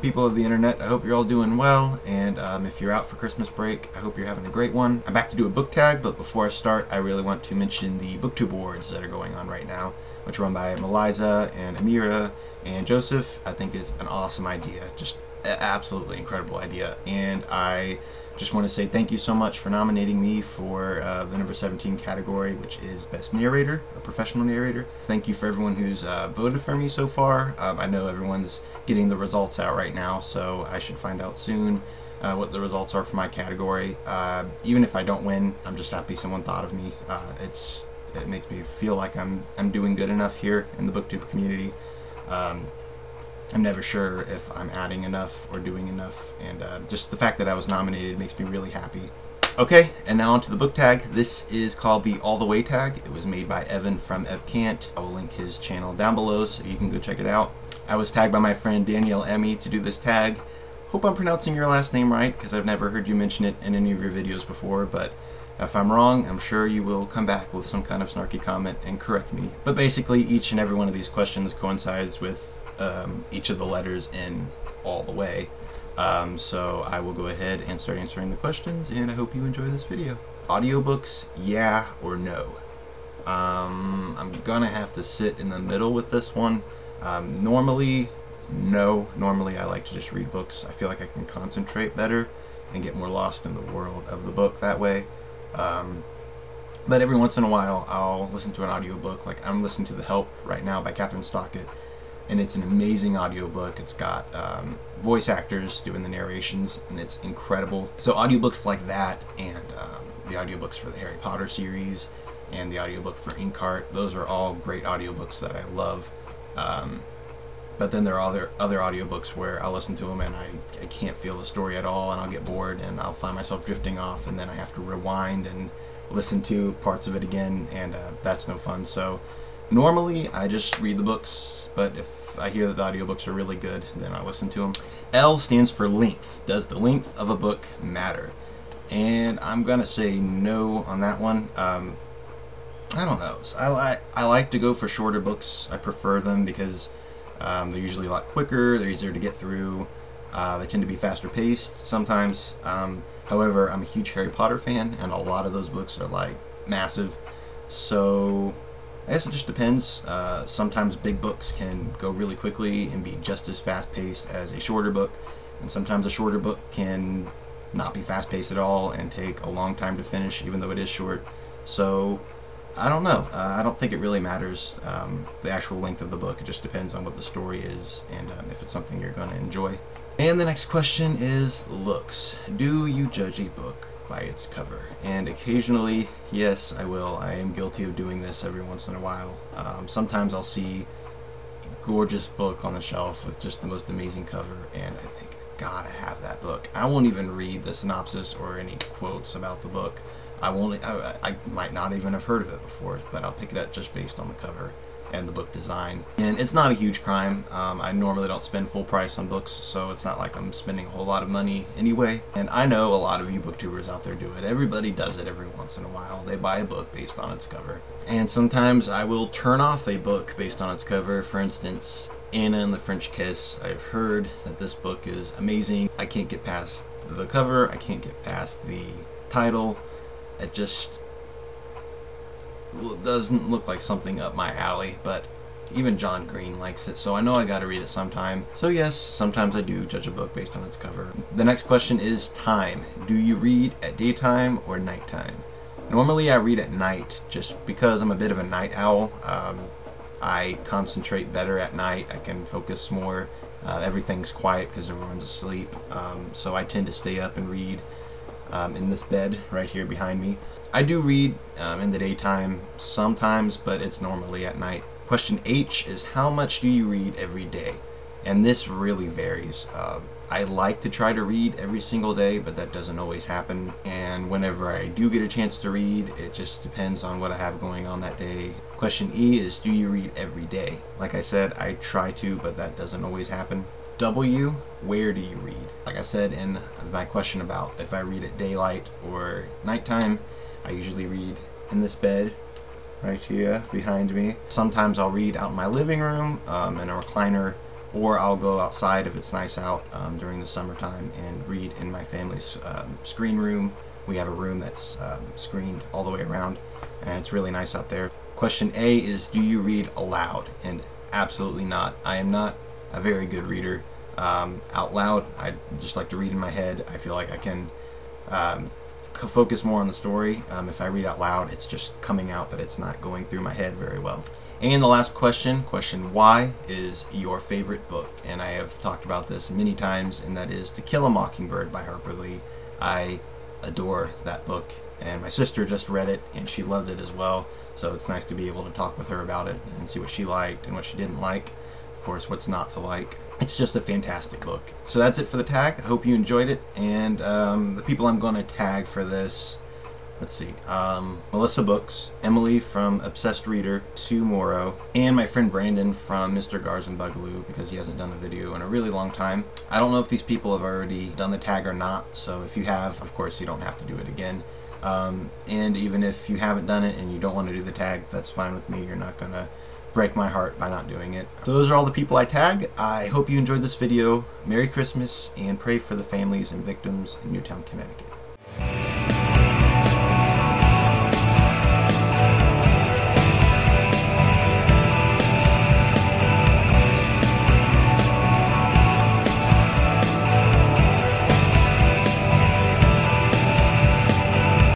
people of the internet. I hope you're all doing well, and if you're out for Christmas break, I hope you're having a great one. I'm back to do a book tag, but before I start, I really want to mention the booktube awards that are going on right now, which are run by Meliza and Amira and Joseph. I think it's an awesome idea, just an absolutely incredible idea, and I just want to say thank you so much for nominating me for the number 17 category, which is Best Narrator, a professional narrator. Thank you for everyone who's voted for me so far. I know everyone's getting the results out right now, so I should find out soon what the results are for my category. Even if I don't win, I'm just happy someone thought of me. It makes me feel like I'm doing good enough here in the booktube community. I'm never sure if I'm adding enough or doing enough, and just the fact that I was nominated makes me really happy. Okay, and now onto the book tag. This is called the All the Way tag. It was made by Evan from EvCant. I will link his channel down below so you can go check it out. I was tagged by my friend Danielle to do this tag. Hope I'm pronouncing your last name right, because I've never heard you mention it in any of your videos before, but if I'm wrong, I'm sure you will come back with some kind of snarky comment and correct me. But basically, each and every one of these questions coincides with each of the letters in All the Way. So I will go ahead and start answering the questions, and I hope you enjoy this video. Audiobooks, yeah or no? I'm gonna have to sit in the middle with this one. Normally, no. Normally I like to just read books. I feel like I can concentrate better and get more lost in the world of the book that way. But every once in a while I'll listen to an audiobook. Like I'm listening to The Help right now by Catherine Stockett, and it's an amazing audiobook. It's got voice actors doing the narrations, and it's incredible. So audiobooks like that, and the audiobooks for the Harry Potter series, and the audiobook for Inkheart, those are all great audiobooks that I love. But then there are other audiobooks where I'll listen to them and I can't feel the story at all, and I'll get bored and I'll find myself drifting off, and then I have to rewind and listen to parts of it again, and that's no fun. So normally I just read the books, but if I hear that the audiobooks are really good, then I listen to them. L stands for length. Does the length of a book matter? And I'm gonna say no on that one. I don't know. So I like to go for shorter books. I prefer them because they're usually a lot quicker, they're easier to get through, they tend to be faster paced sometimes. However, I'm a huge Harry Potter fan, and a lot of those books are like massive, so I guess it just depends. Sometimes big books can go really quickly and be just as fast paced as a shorter book, and sometimes a shorter book can not be fast paced at all and take a long time to finish even though it is short. So I don't know. I don't think it really matters, the actual length of the book. It just depends on what the story is and if it's something you're going to enjoy. And the next question is looks. Do you judge a book by its cover? And occasionally, yes, I will. I am guilty of doing this every once in a while. Sometimes I'll see a gorgeous book on the shelf with just the most amazing cover, and I think, gotta have that book. I won't even read the synopsis or any quotes about the book. I might not even have heard of it before, but I'll pick it up just based on the cover and the book design. And it's not a huge crime. I normally don't spend full price on books, so it's not like I'm spending a whole lot of money anyway. And I know a lot of you booktubers out there do it. Everybody does it every once in a while. They buy a book based on its cover. And sometimes I will turn off a book based on its cover. For instance, Anna and the French Kiss. I've heard that this book is amazing. I can't get past the cover. I can't get past the title. It just doesn't look like something up my alley, but even John Green likes it, so I know I gotta read it sometime. So yes, sometimes I do judge a book based on its cover. The next question is time. Do you read at daytime or nighttime? Normally I read at night just because I'm a bit of a night owl. I concentrate better at night. I can focus more. Everything's quiet because everyone's asleep, so I tend to stay up and read in this bed right here behind me. I do read in the daytime sometimes, but it's normally at night. Question H is how much do you read every day? And this really varies. I like to try to read every single day, but that doesn't always happen. And whenever I do get a chance to read, it just depends on what I have going on that day. Question E is do you read every day? Like I said, I try to, but that doesn't always happen. W, where do you read? Like I said in my question about if I read at daylight or nighttime, I usually read in this bed right here behind me. Sometimes I'll read out in my living room in a recliner or I'll go outside if it's nice out during the summertime and read in my family's screen room. We have a room that's screened all the way around, and it's really nice out there. Question A is, do you read aloud? And absolutely not. I am not a very good reader out loud. I just like to read in my head. I feel like I can focus more on the story. If I read out loud, it's just coming out, but it's not going through my head very well. And the last question Y, is your favorite book? And I have talked about this many times, and that is To Kill a Mockingbird by Harper Lee. I adore that book, and my sister just read it and she loved it as well, so it's nice to be able to talk with her about it and see what she liked and what she didn't like, of course what's not to like. It's just a fantastic book. So that's it for the tag. I hope you enjoyed it, and the people I'm going to tag for this, let's see, Melissa Books, Emily from Obsessed Reader, Sue Morrow, and my friend Brandon from Mr. Gars and Bugaloo, because he hasn't done a video in a really long time. I don't know if these people have already done the tag or not, so if you have, of course you don't have to do it again. And even if you haven't done it and you don't want to do the tag, that's fine with me. You're not going to break my heart by not doing it. So those are all the people I tag. I hope you enjoyed this video. Merry Christmas, and pray for the families and victims in Newtown, Connecticut.